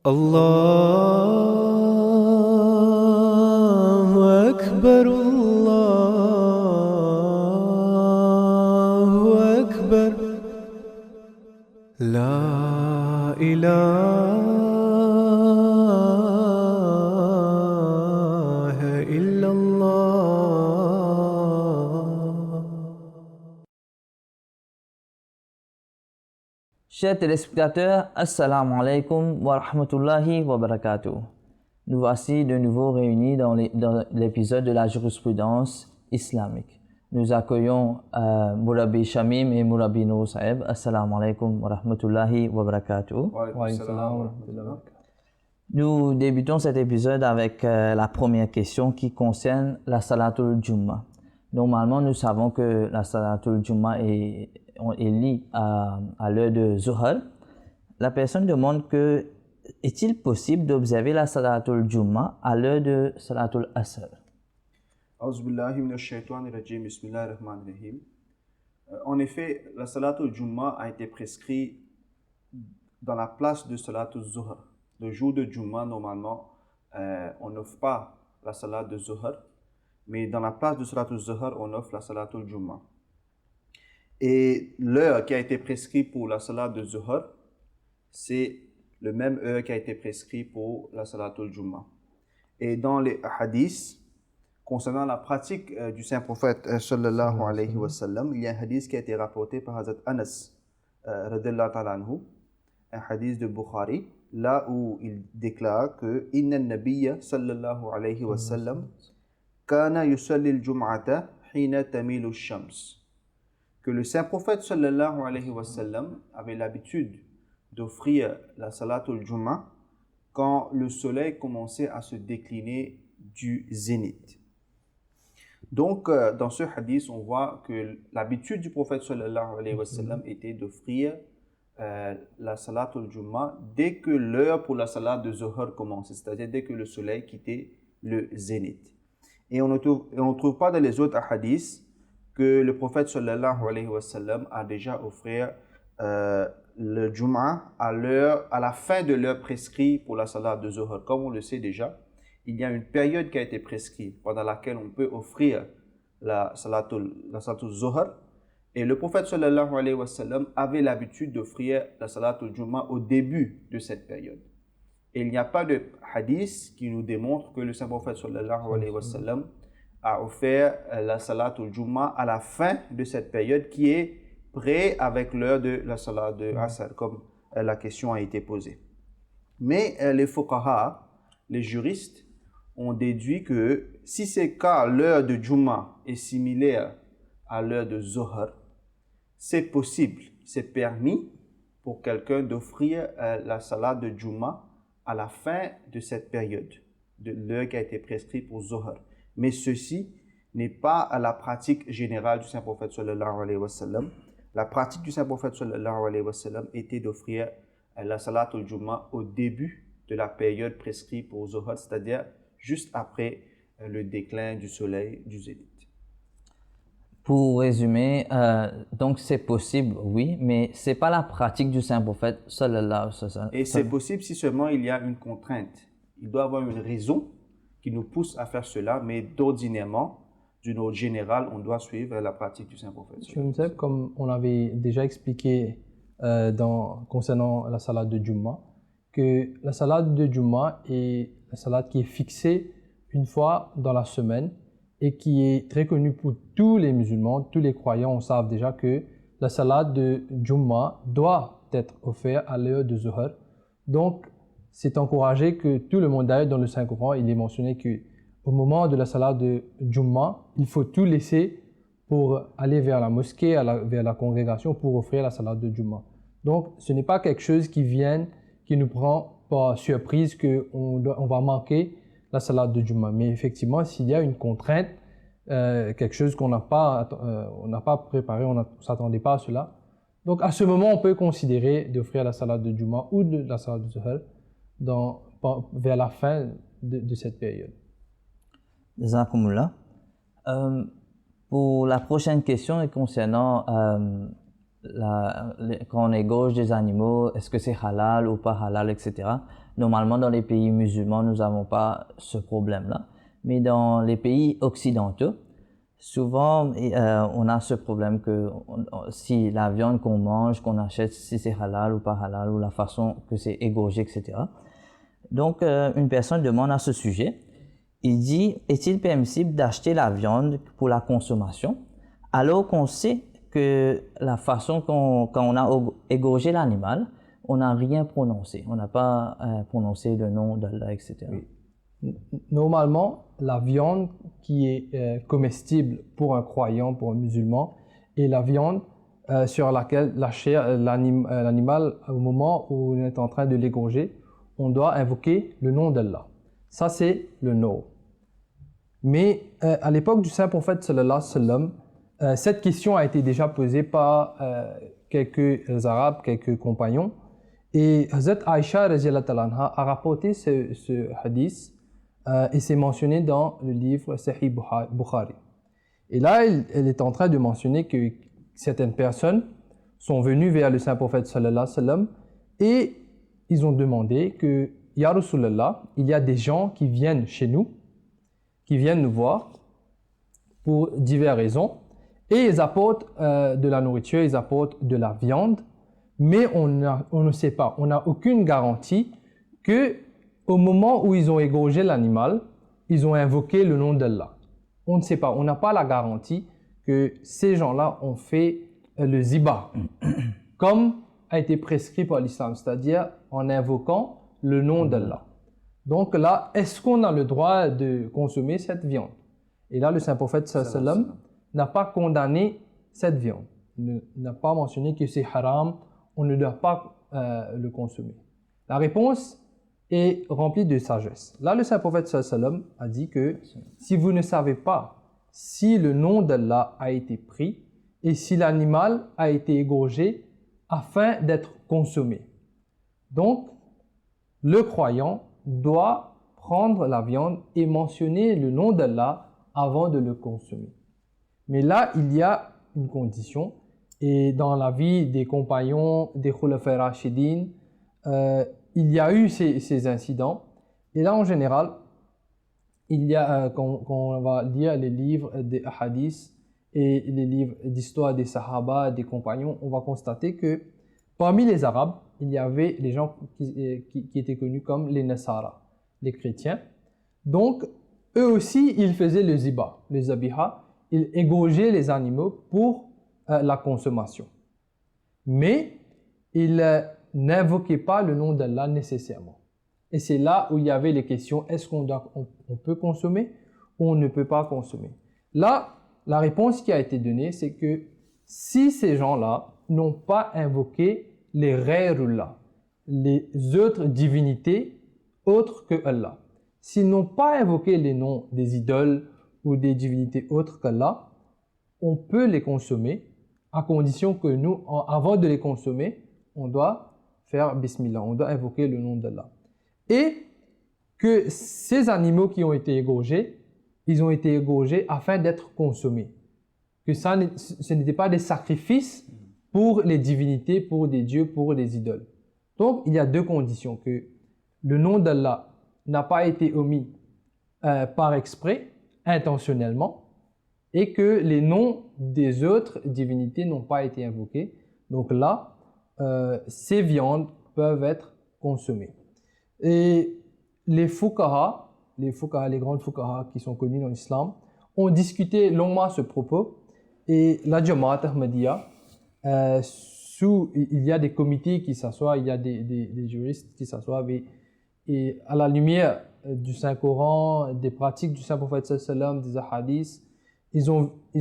Allahu Akbar, Allahu Akbar, La ilaha illallah. Chers téléspectateurs, Assalamu alaikum wa rahmatullahi wa barakatuh. Nous voici de nouveau réunis dans l'épisode de la jurisprudence islamique. Nous accueillons Mourabi Shamim et Mourabi Nour Saeb. Assalamu alaikum wa rahmatullahi wa barakatuh. Nous débutons cet épisode avec la première question qui concerne la Salatul Jumma. Normalement, nous savons que la Salatul Jumma est liée à l'heure de Zuhr. La personne demande que est-il possible d'observer la Salatul Jumma à l'heure de Salatul Asr? En effet, la Salatul Jumma a été prescrite dans la place de Salatul Zuhr. Le jour de Jumma, normalement, on n'offre pas la Salat de Zuhr, mais dans la place de Salatul Zuhr, on offre la Salatul Jumma. Et l'heure qui a été prescrite pour la Salat de Zuhr, c'est le même heure qui a été prescrite pour la Salatul Jumma. Et dans les hadiths, concernant la pratique du saint prophète sallallahu alayhi wa sallam, il y a un hadith qui a été rapporté par Hazrat Anas radiyallahu ta'ala anhu, un hadith de Bukhari, là où il déclare que inna nabiyya sallallahu alayhi wa sallam kana yusalli al-jum'ata hina tamilu ash-shams, que le saint prophète sallallahu alayhi wa sallam avait l'habitude d'offrir la salatul jumma quand le soleil commençait à se décliner du zénith. Donc, dans ce hadith, on voit que l'habitude du prophète sallallahu alayhi wa sallam était d'offrir la salatul jumma dès que l'heure pour la salat de Zuhr commençait, c'est-à-dire dès que le soleil quittait le zénith. Et on ne trouve pas dans les autres hadiths que le prophète sallallahu alayhi wa sallam a déjà offert le Jum'a à la fin de l'heure prescrite pour la salat de Zuhr. Comme on le sait déjà, il y a une période qui a été prescrite pendant laquelle on peut offrir la salatul Zuhr. Et le prophète sallallahu alayhi wa sallam avait l'habitude d'offrir la salatul Jum'a au début de cette période. Et il n'y a pas de hadith qui nous démontre que le saint prophète sallallahu alayhi wa sallam a offert la salatul Jumma à la fin de cette période qui est près avec l'heure de la salat de Asr, comme la question a été posée. Mais les fuqaha, les juristes, ont déduit que si c'est cas l'heure de Jumma est similaire à l'heure de Zuhr, c'est possible, c'est permis pour quelqu'un d'offrir la salat de Jumma à la fin de cette période, de l'heure qui a été prescrite pour Zuhr. Mais ceci n'est pas à la pratique générale du saint prophète sallallahu alayhi wa sallam. La pratique du saint prophète sallallahu alayhi wa sallam était d'offrir la salatul jumma au début de la période prescrite pour Zuhr, c'est-à-dire juste après le déclin du soleil du zénith. Pour résumer, donc c'est possible, oui, mais c'est pas la pratique du saint prophète sallallahu alayhi wa sallam. Et c'est possible si seulement il y a une contrainte. Il doit y avoir une raison qui nous pousse à faire cela, mais d'ordinairement, d'une ordre générale, on doit suivre la pratique du saint prophète. Comme on avait déjà expliqué concernant la salat de Jumma, que la salat de Jumma est la salat qui est fixée une fois dans la semaine et qui est très connue pour tous les musulmans, tous les croyants. On sait déjà que la salat de Jumma doit être offerte à l'heure de Zuhr. Donc, c'est encouragé que tout le monde, d'ailleurs dans le Saint-Coran, il est mentionné qu'au moment de la salat de Jumma, il faut tout laisser pour aller vers la mosquée, vers la congrégation pour offrir la salat de Jumma. Donc, ce n'est pas quelque chose qui nous prend par surprise qu'on va manquer la salat de Jumma. Mais effectivement, s'il y a une contrainte, quelque chose qu'on n'a pas préparé, on ne s'attendait pas à cela. Donc, à ce moment, on peut considérer d'offrir la salat de Jumma ou de la salat de Zuhr vers la fin de cette période. Jazakumullah. Pour la prochaine question concernant quand on égorge des animaux, est-ce que c'est halal ou pas halal, etc. Normalement, dans les pays musulmans, nous n'avons pas ce problème-là. Mais dans les pays occidentaux, souvent, on a ce problème que si la viande qu'on mange, qu'on achète, si c'est halal ou pas halal, ou la façon que c'est égorgé, etc. Donc, une personne demande à ce sujet, il dit, est-il permissible d'acheter la viande pour la consommation, alors qu'on sait que la façon quand on a égorgé l'animal, on n'a rien prononcé, on n'a pas prononcé le nom d'Allah, etc. Oui. Normalement, la viande qui est comestible pour un croyant, pour un musulman, est la viande sur laquelle la chair, l'animal, au moment où on est en train de l'égorger, on doit invoquer le nom d'Allah. Ça, c'est le no. Mais à l'époque du saint prophète sallallahu alayhi wa sallam, cette question a été déjà posée par quelques Arabes, quelques compagnons. Et Hazrat Aïcha a rapporté ce hadith et c'est mentionné dans le livre Sahih Bukhari. Et là, elle est en train de mentionner que certaines personnes sont venues vers le saint prophète sallallahu alayhi wa sallam et ils ont demandé que, Ya Rasulallah, il y a des gens qui viennent chez nous, qui viennent nous voir pour diverses raisons et ils apportent de la nourriture, ils apportent de la viande, mais on ne sait pas, on n'a aucune garantie que au moment où ils ont égorgé l'animal, ils ont invoqué le nom d'Allah. On ne sait pas, on n'a pas la garantie que ces gens-là ont fait le ziba, comme a été prescrit par l'islam, c'est-à-dire en invoquant le nom d'Allah. Donc là, est-ce qu'on a le droit de consommer cette viande? Et là, le saint prophète sallallahu alayhi wa sallam n'a pas condamné cette viande. Il n'a pas mentionné que c'est haram, on ne doit pas le consommer. La réponse est remplie de sagesse. Là, le saint prophète sallallahu alayhi wa sallam a dit que si vous ne savez pas si le nom d'Allah a été pris et si l'animal a été égorgé afin d'être consommé. Donc, le croyant doit prendre la viande et mentionner le nom d'Allah avant de le consommer. Mais là, il y a une condition. Et dans la vie des compagnons des Khulafa Rashidin, il y a eu ces incidents. Et là, en général, il y a, quand on va lire les livres des hadiths et les livres d'histoire des Sahaba, des compagnons, on va constater que parmi les Arabes, il y avait les gens qui étaient connus comme les Nasara, les chrétiens. Donc, eux aussi, ils faisaient le ziba, le zabiha. Ils égorgeaient les animaux pour la consommation. Mais ils n'invoquaient pas le nom d'Allah nécessairement. Et c'est là où il y avait les questions, est-ce qu'on peut consommer ou on ne peut pas consommer? Là, la réponse qui a été donnée, c'est que si ces gens-là n'ont pas invoqué les ghayrullah, les autres divinités autres que Allah, s'ils n'ont pas invoqué les noms des idoles ou des divinités autres qu'Allah, on peut les consommer à condition que nous, avant de les consommer, on doit faire Bismillah, on doit invoquer le nom d'Allah. Et que ces animaux qui ont été égorgés, ils ont été égorgés afin d'être consommés. Que ce n'était pas des sacrifices pour les divinités, pour des dieux, pour les idoles. Donc, il y a deux conditions. Que le nom d'Allah n'a pas été omis par exprès, intentionnellement, et que les noms des autres divinités n'ont pas été invoqués. Donc là, ces viandes peuvent être consommées. Et les fuqaha, les grands fuqaha qui sont connus dans l'islam, ont discuté longuement à ce propos. Et la Jamaat Ahmadiyya, il y a des comités qui s'assoient, il y a des juristes qui s'assoient et à la lumière du Saint-Coran, des pratiques du Saint-Prophète sallallahu alayhi wa sallam, des hadiths, ils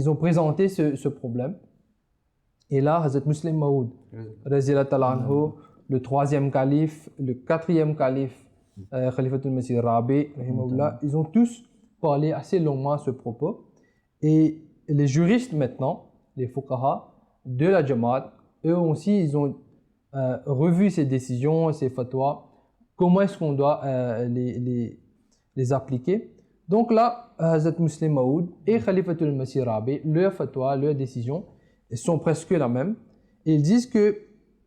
ont présenté ce problème. Et là, Hazrat Muslim Maud, le troisième calife, le quatrième calife, Khalifatul Masih Rabi, ils ont tous parlé assez longuement à ce propos. Et les juristes maintenant, les fuqaha de la Jamaat, eux aussi, ils ont revu ces décisions, ces fatwas, comment est-ce qu'on doit les appliquer. Donc là, Hazrat Muslim Maud et Khalifatul Masih Rabi, leurs fatwas, leurs décisions sont presque la même. Ils disent que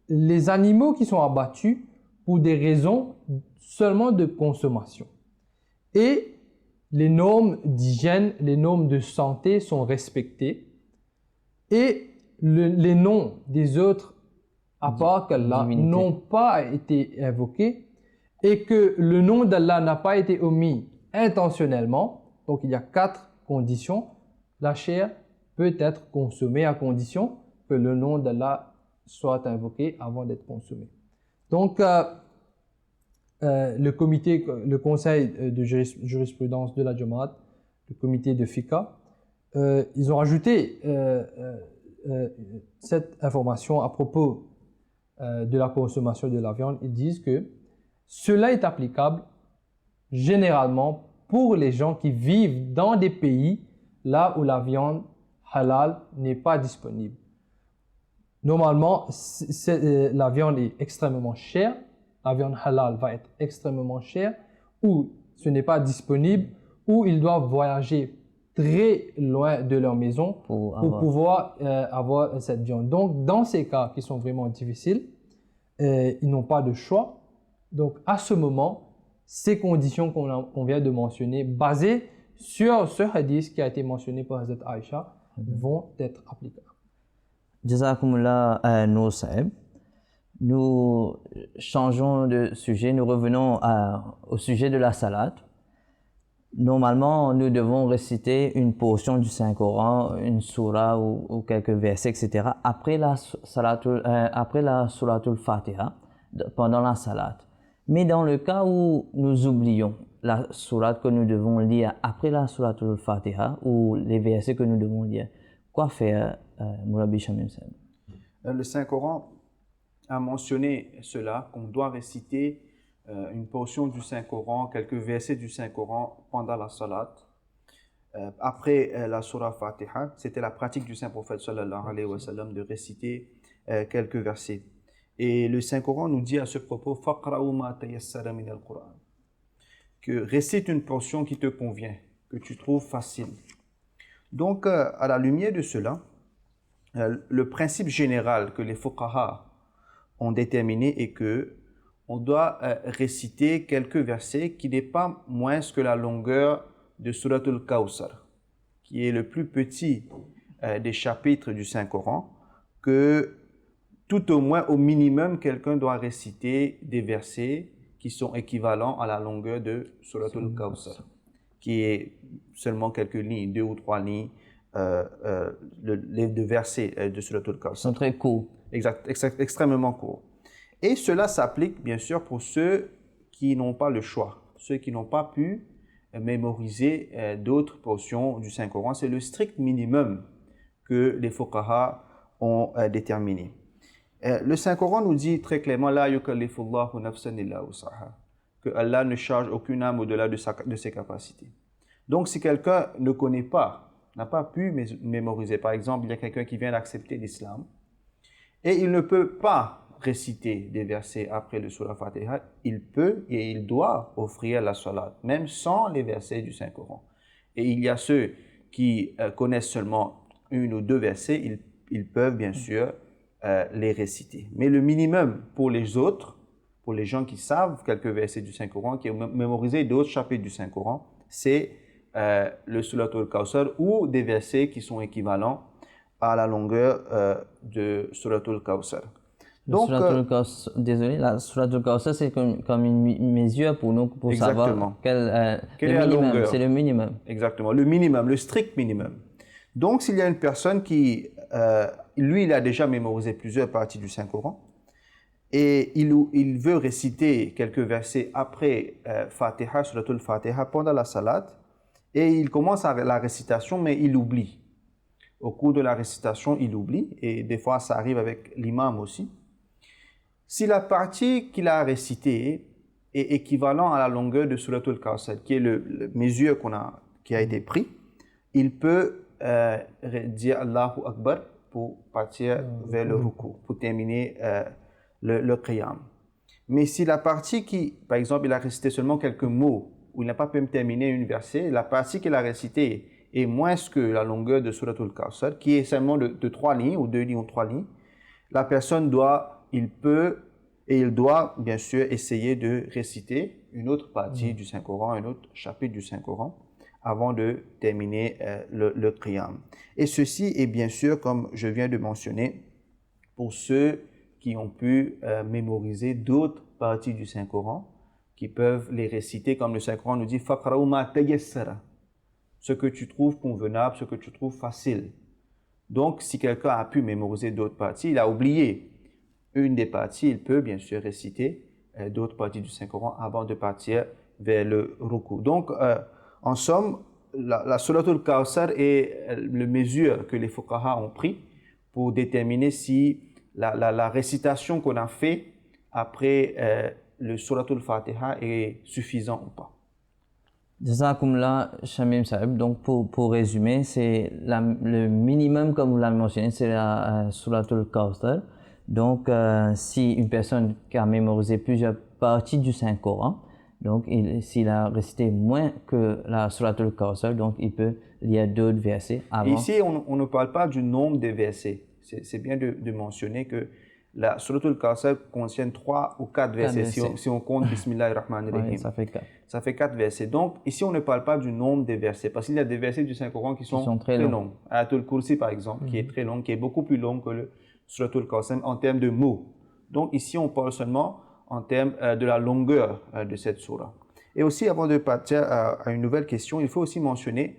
les animaux qui sont abattus pour des raisons seulement de consommation. Et les normes d'hygiène, les normes de santé sont respectées. Et les noms des autres, à part qu'Allah, Divinité. n'ont pas été invoqués et que le nom d'Allah n'a pas été omis intentionnellement. Donc il y a 4 conditions. La chair peut être consommée à condition que le nom d'Allah soit invoqué avant d'être consommé. Donc le conseil de jurisprudence de la Jamaat, le comité de fiqh, ils ont ajouté cette information à propos de la consommation de la viande. Ils disent que cela est applicable généralement pour les gens qui vivent dans des pays là où la viande halal n'est pas disponible. Normalement, la viande est extrêmement chère, la viande halal va être extrêmement chère, ou ce n'est pas disponible, ou ils doivent voyager très loin de leur maison pour pouvoir avoir cette viande. Donc, dans ces cas qui sont vraiment difficiles, ils n'ont pas de choix. Donc, à ce moment, ces conditions qu'on vient de mentionner, basées sur ce hadith qui a été mentionné par Hazrat Aïcha, vont être applicables. Jazakumullah Noor Sahib. Nous changeons de sujet, nous revenons au sujet de la salade. Normalement, nous devons réciter une portion du Saint-Coran, une surah ou quelques versets, etc. après la suratul Fatiha, pendant la salade. Mais dans le cas où nous oublions la sourate que nous devons lire après la suratul Fatiha ou les versets que nous devons lire, quoi faire, Mourabi Shamim Sahib? Le Saint-Coran a mentionné cela, qu'on doit réciter une portion du Saint-Coran, quelques versets du Saint-Coran pendant la salat. Après la surah Fatiha, c'était la pratique du Saint-Prophète sallallahu alayhi wa sallam de réciter quelques versets. Et le Saint-Coran nous dit à ce propos, فَقْرَأُوا مَا تَيَسَّرَ مِنَ الْقُرْآنِ, que récite une portion qui te convient, que tu trouves facile. Donc, à la lumière de cela, le principe général que les fuqaha ont déterminé est que on doit réciter quelques versets qui n'est pas moins que la longueur de Suratul Kawthar, qui est le plus petit des chapitres du Saint-Coran, que tout au moins, au minimum, quelqu'un doit réciter des versets qui sont équivalents à la longueur de Suratul Kawthar, qui est seulement quelques lignes, 2 ou 3 lignes, les deux versets de Suratul Kawthar. Ils sont très courts. Extrêmement courts. Et cela s'applique bien sûr pour ceux qui n'ont pas le choix, ceux qui n'ont pas pu mémoriser d'autres portions du Saint-Coran. C'est le strict minimum que les fuqaha ont déterminé. Le Saint-Coran nous dit très clairement « La yukallifullahu nafsan illa wus'aha » que Allah ne charge aucune âme au-delà de ses capacités. Donc si quelqu'un ne connaît pas, n'a pas pu mémoriser, par exemple, il y a quelqu'un qui vient d'accepter l'islam et il ne peut pas réciter des versets après le surah Fatiha, il peut et il doit offrir la salat, même sans les versets du Saint-Coran. Et il y a ceux qui connaissent seulement 1 ou 2 versets, ils peuvent bien sûr les réciter. Mais le minimum pour les autres, pour les gens qui savent quelques versets du Saint-Coran, qui ont mémorisé d'autres chapitres du Saint-Coran, c'est le Suratul Kawthar ou des versets qui sont équivalents à la longueur de Suratul Kawthar. Donc, désolé, la Suratul Kawthar, c'est comme une mesure pour nous, pour savoir quelle est la longueur. C'est le minimum. Exactement, le minimum, le strict minimum. Donc, s'il y a une personne qui, lui, il a déjà mémorisé plusieurs parties du Saint-Coran et il veut réciter quelques versets après Fatiha, Suratul Fatiha, pendant la salat, et il commence avec la récitation, mais il oublie. Au cours de la récitation, il oublie, et des fois, ça arrive avec l'imam aussi. Si la partie qu'il a récitée est équivalente à la longueur de Suratul Kawthar, qui est le mesure qui a été pris, il peut dire Allahu Akbar pour partir vers le ruku, pour terminer le qiyam. Mais si la partie par exemple, il a récité seulement quelques mots, où il n'a pas pu terminer une verset, la partie qu'il a récitée est moins que la longueur de Suratul Kawthar, qui est seulement de 3 lignes, ou 2 lignes ou 3 lignes, la personne il peut et il doit bien sûr essayer de réciter une autre partie du Saint-Coran, un autre chapitre du Saint-Coran avant de terminer le qiyam. Et ceci est bien sûr, comme je viens de mentionner, pour ceux qui ont pu mémoriser d'autres parties du Saint-Coran, qui peuvent les réciter, comme le Saint-Coran nous dit « Faqra'u ma tayassara » ce que tu trouves convenable, ce que tu trouves facile. Donc, si quelqu'un a pu mémoriser d'autres parties, il a oublié une des parties, il peut bien sûr réciter d'autres parties du Saint-Coran avant de partir vers le ruku. Donc, en somme, la Suratul Kawthar est la mesure que les fuqaha ont pris pour déterminer si la récitation qu'on a fait après le Suratul Fatiha est suffisant ou pas. Jazakumullah, Shamim Sahib. Donc, pour résumer, c'est le minimum, comme vous l'avez mentionné, c'est la Suratul Kawthar. Donc, si une personne qui a mémorisé plusieurs parties du Saint-Coran, donc s'il a récité moins que la Suratul Kawthar, donc il peut lire d'autres versets avant. Ici, on ne parle pas du nombre des versets. C'est bien de mentionner que la Suratul Kawthar contient 3 ou 4 versets. Si on compte Bismillahirrahmanirrahim. Oui, ça fait 4. Ça fait 4 versets. Donc, ici, on ne parle pas du nombre des versets, parce qu'il y a des versets du Saint-Coran qui sont très longs. Ayatul Kursi, par exemple, qui est très long, qui est beaucoup plus long que le Suratul Kawthar en termes de mots. Donc, ici, on parle seulement en termes de la longueur de cette surah. Et aussi, avant de partir à une nouvelle question, il faut aussi mentionner,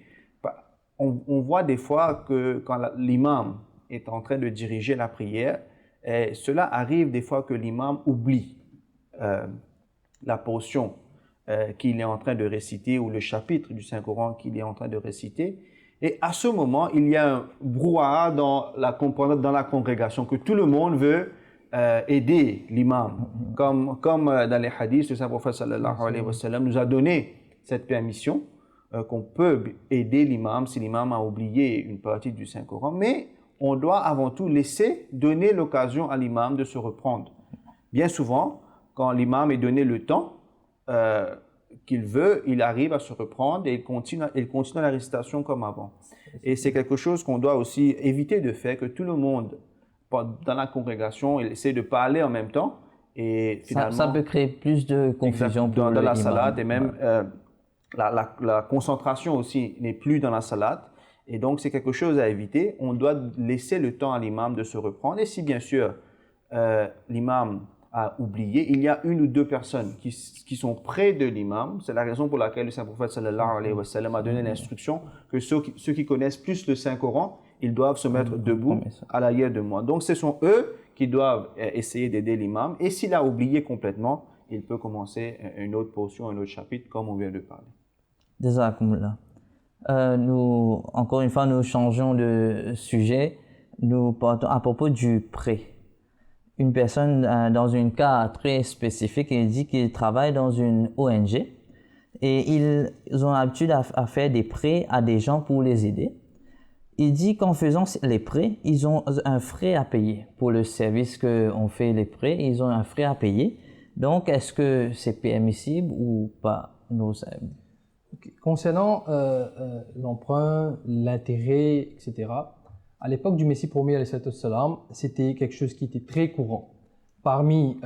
on voit des fois que quand l'imam est en train de diriger la prière, cela arrive des fois que l'imam oublie la portion qu'il est en train de réciter ou le chapitre du Saint-Coran qu'il est en train de réciter. Et à ce moment, il y a un brouhaha dans la congrégation, que tout le monde veut aider l'imam. Comme dans les hadiths, le Saint-Prophète sallallahu alayhi wa sallam nous a donné cette permission qu'on peut aider l'imam si l'imam a oublié une partie du Saint-Coran, mais on doit avant tout donner l'occasion à l'imam de se reprendre. Bien souvent, quand l'imam est donné le temps qu'il veut, il arrive à se reprendre et il continue la récitation comme avant. Et c'est quelque chose qu'on doit aussi éviter de faire, que tout le monde, dans la congrégation, il essaie de parler en même temps. Et finalement, ça peut créer plus de confusion pour dans la l'imam. salade, et même la concentration aussi n'est plus dans la salade. Et donc, c'est quelque chose à éviter. On doit laisser le temps à l'imam de se reprendre. Et si, bien sûr, l'imam a oublié, il y a une ou deux personnes qui sont près de l'imam. C'est la raison pour laquelle le Saint-Prophète sallallahu alayhi wa sallam a donné l'instruction que ceux qui connaissent plus le Saint-Coran, ils doivent se mettre debout à l'arrière de moi. Donc, ce sont eux qui doivent essayer d'aider l'imam. Et s'il a oublié complètement, il peut commencer une autre portion, un autre chapitre, comme on vient de parler. Jazakumullah. Encore une fois, nous changeons de sujet. Nous partons à propos du prêt. Une personne, dans un cas très spécifique, il dit qu'il travaille dans une ONG et ils ont l'habitude à faire des prêts à des gens pour les aider. Il dit qu'en faisant les prêts, ils ont un frais à payer. Pour le service qu'on fait les prêts, ils ont un frais à payer. Donc, est-ce que c'est permissible ou pas? Concernant l'emprunt, l'intérêt, etc., à l'époque du Messie premier, c'était quelque chose qui était très courant parmi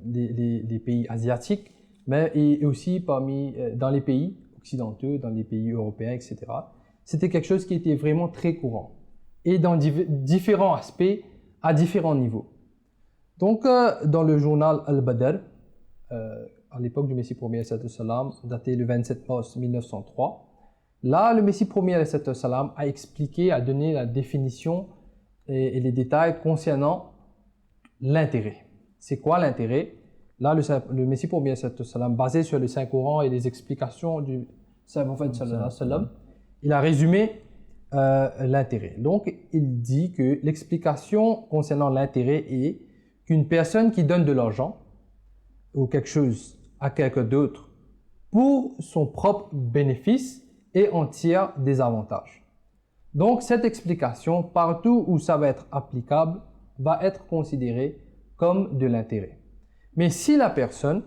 les pays asiatiques, mais et aussi dans les pays occidentaux, dans les pays européens, etc. C'était quelque chose qui était vraiment très courant et dans différents aspects, à différents niveaux. Donc, dans le journal Al-Badr, à l'époque du Messie premier, daté le 27 mars 1903, là, le Messie premier a expliqué, a donné la définition et les détails concernant l'intérêt. C'est quoi l'intérêt? Là, le Messie premier, basé sur le Saint-Coran et les explications du Saint-Prophète, il a résumé l'intérêt. Donc, il dit que l'explication concernant l'intérêt est qu'une personne qui donne de l'argent ou quelque chose à quelqu'un d'autre pour son propre bénéfice et en tire des avantages. Donc, cette explication, partout où ça va être applicable, va être considérée comme de l'intérêt. Mais si la personne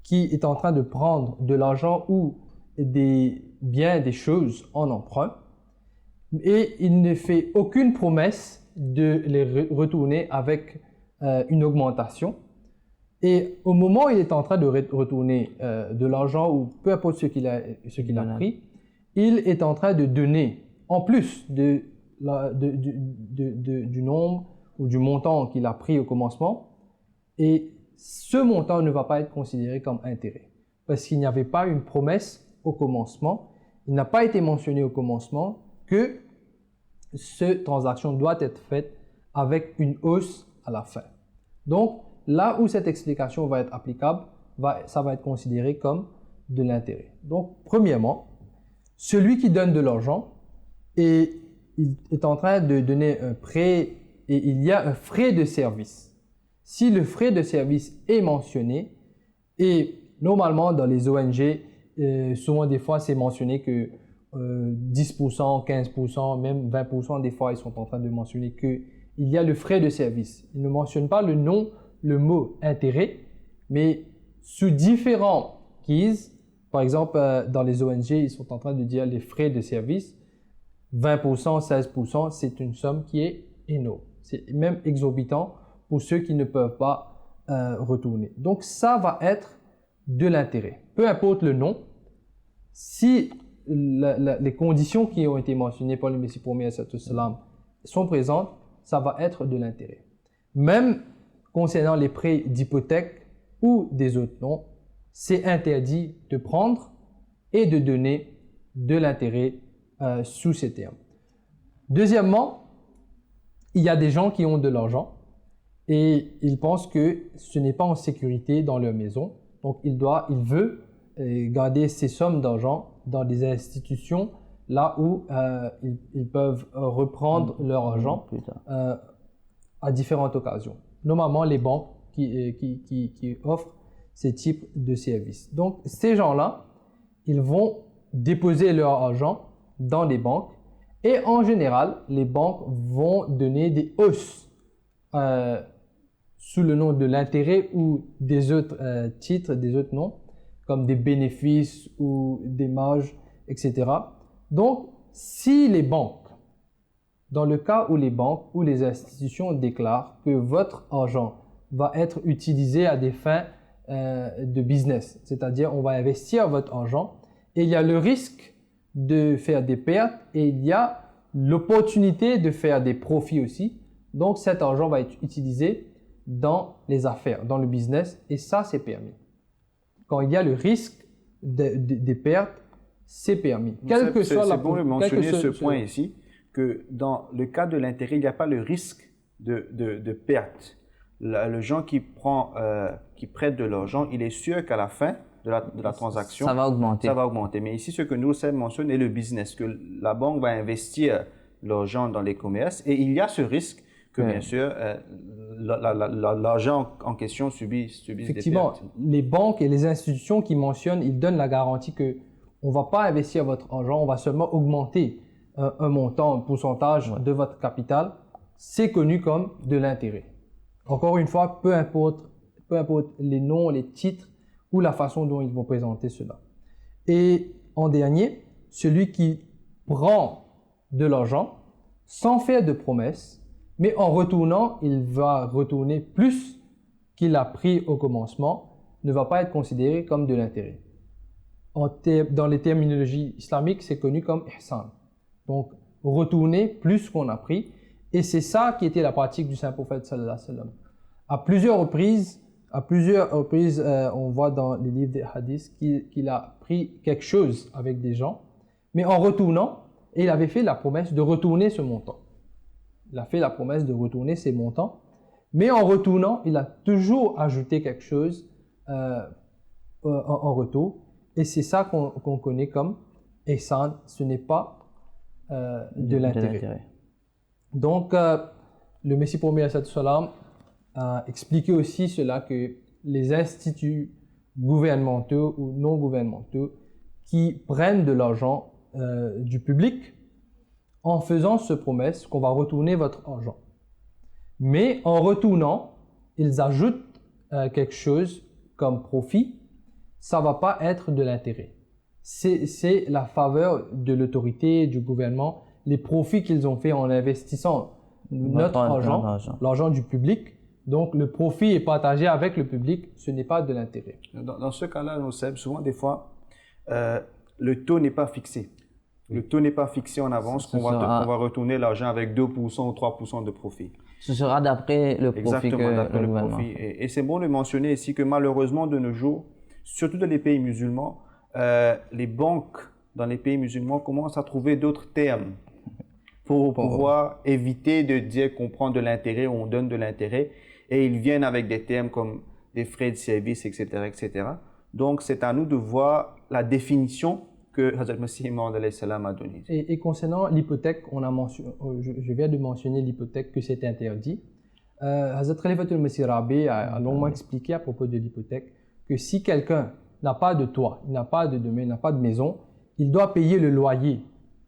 qui est en train de prendre de l'argent ou des biens, des choses en emprunt, et il ne fait aucune promesse de les retourner avec une augmentation. Et au moment où il est en train de retourner de l'argent ou peu importe ce qu'il a pris, il est en train de donner, en plus du nombre ou du montant qu'il a pris au commencement, et ce montant ne va pas être considéré comme intérêt parce qu'il n'y avait pas une promesse au commencement. Il n'a pas été mentionné au commencement que cette transaction doit être faite avec une hausse à la fin. Donc, là où cette explication va être applicable, ça va être considéré comme de l'intérêt. Donc, premièrement, celui qui donne de l'argent et il est en train de donner un prêt et il y a un frais de service. Si le frais de service est mentionné, et normalement dans les ONG, souvent des fois c'est mentionné que 10%, 15%, même 20%, des fois ils sont en train de mentionner qu'il y a le frais de service. Ils ne mentionnent pas le mot intérêt, mais sous différents guises, par exemple dans les ONG, ils sont en train de dire les frais de service, 20%, 16%, c'est une somme qui est énorme. C'est même exorbitant pour ceux qui ne peuvent pas retourner. Donc ça va être de l'intérêt. Peu importe le nom, si les conditions qui ont été mentionnées par le Messie premier salam sont présentes, ça va être de l'intérêt. Même concernant les prêts d'hypothèque ou des autres noms, c'est interdit de prendre et de donner de l'intérêt sous ces termes. Deuxièmement, il y a des gens qui ont de l'argent et ils pensent que ce n'est pas en sécurité dans leur maison. Donc, il veut garder ces sommes d'argent dans des institutions là où ils peuvent reprendre leur argent à différentes occasions. Normalement, les banques qui offrent ces types de services. Donc, ces gens-là, ils vont déposer leur argent dans les banques et en général, les banques vont donner des hausses sous le nom de l'intérêt ou des autres titres, des autres noms, comme des bénéfices ou des marges, etc. Donc, si les banques, dans le cas où les banques ou les institutions déclarent que votre argent va être utilisé à des fins de business, c'est-à-dire on va investir votre argent et il y a le risque de faire des pertes et il y a l'opportunité de faire des profits aussi. Donc, cet argent va être utilisé dans les affaires, dans le business et ça, c'est permis. Quand il y a le risque des pertes, c'est permis. C'est bon de mentionner ce point ici, que dans le cas de l'intérêt, il n'y a pas le risque de perte. Le gens qui prête de l'argent, il est sûr qu'à la fin de la transaction, ça va augmenter. Mais ici, ce que nous mentionne est le business, que la banque va investir l'argent dans les commerces et il y a ce risque que, bien sûr, l'argent en question subisse des pertes. Effectivement, les banques et les institutions qui mentionnent, ils donnent la garantie que on ne va pas investir votre argent, on va seulement augmenter un montant, un pourcentage de votre capital. C'est connu comme de l'intérêt. Encore une fois, peu importe les noms, les titres ou la façon dont ils vont présenter cela. Et en dernier, celui qui prend de l'argent sans faire de promesses, mais en retournant, il va retourner plus qu'il a pris au commencement, ne va pas être considéré comme de l'intérêt. Dans les terminologies islamiques, c'est connu comme ihsan. Donc, retourner plus qu'on a pris. Et c'est ça qui était la pratique du Saint-Prophète sallallahu alayhi wa sallam. À plusieurs reprises, on voit dans les livres des hadiths qu'il a pris quelque chose avec des gens, mais en retournant, il avait fait la promesse de retourner ce montant. Il a fait la promesse de retourner ces montants, mais en retournant, il a toujours ajouté quelque chose en retour. Et c'est ça qu'on connaît comme ihsan, ce n'est pas de l'intérêt. Donc, le Messie premier salam a expliqué aussi cela que les instituts gouvernementaux ou non gouvernementaux qui prennent de l'argent du public en faisant ce promesse qu'on va retourner votre argent. Mais en retournant, ils ajoutent quelque chose comme profit, ça ne va pas être de l'intérêt. C'est la faveur de l'autorité, du gouvernement, les profits qu'ils ont fait en investissant notre argent, l'argent du public. Donc, le profit est partagé avec le public, ce n'est pas de l'intérêt. Dans ce cas-là, nous savons souvent, des fois, le taux n'est pas fixé. Le taux n'est pas fixé en avance, on va retourner l'argent avec 2% ou 3% de profit. Ce sera d'après le profit. Exactement, d'après le profit. Et c'est bon de mentionner ici que malheureusement, de nos jours, surtout dans les pays musulmans, les banques dans les pays musulmans commencent à trouver d'autres termes pour pouvoir éviter de dire qu'on prend de l'intérêt ou on donne de l'intérêt. Et ils viennent avec des termes comme des frais de service, etc., etc. Donc, c'est à nous de voir la définition que Hazrat Masih Maud a donnée. Et concernant l'hypothèque, je viens de mentionner l'hypothèque que c'est interdit. Hazrat Khalifatul Masih Rabi a longuement expliqué à propos de l'hypothèque que si quelqu'un n'a pas de toit, il n'a pas de domaine, il n'a pas de maison, il doit payer le loyer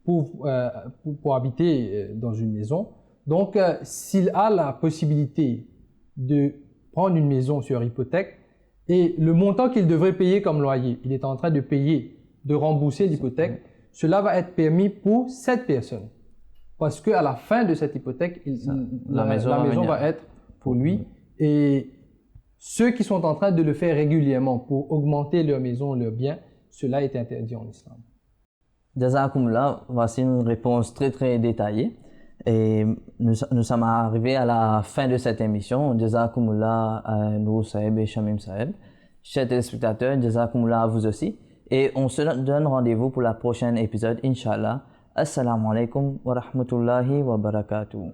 pour habiter dans une maison. Donc, s'il a la possibilité de prendre une maison sur hypothèque et le montant qu'il devrait payer comme loyer, il est en train de payer, de rembourser l'hypothèque, cela va être permis pour cette personne. Parce qu'à la fin de cette hypothèque, la maison va être pour lui. Et ceux qui sont en train de le faire régulièrement pour augmenter leur maison, leurs biens, cela est interdit en islam. Jazakumullah, voici une réponse très très détaillée. Et nous sommes arrivés à la fin de cette émission. Jazakumullah à nous, Saïb et Shamim Saïb. Chers téléspectateurs, Jazakumullah à vous aussi. Et on se donne rendez-vous pour la prochaine épisode, Inch'Allah. Assalamu alaikum wa rahmatullahi wa barakatuh.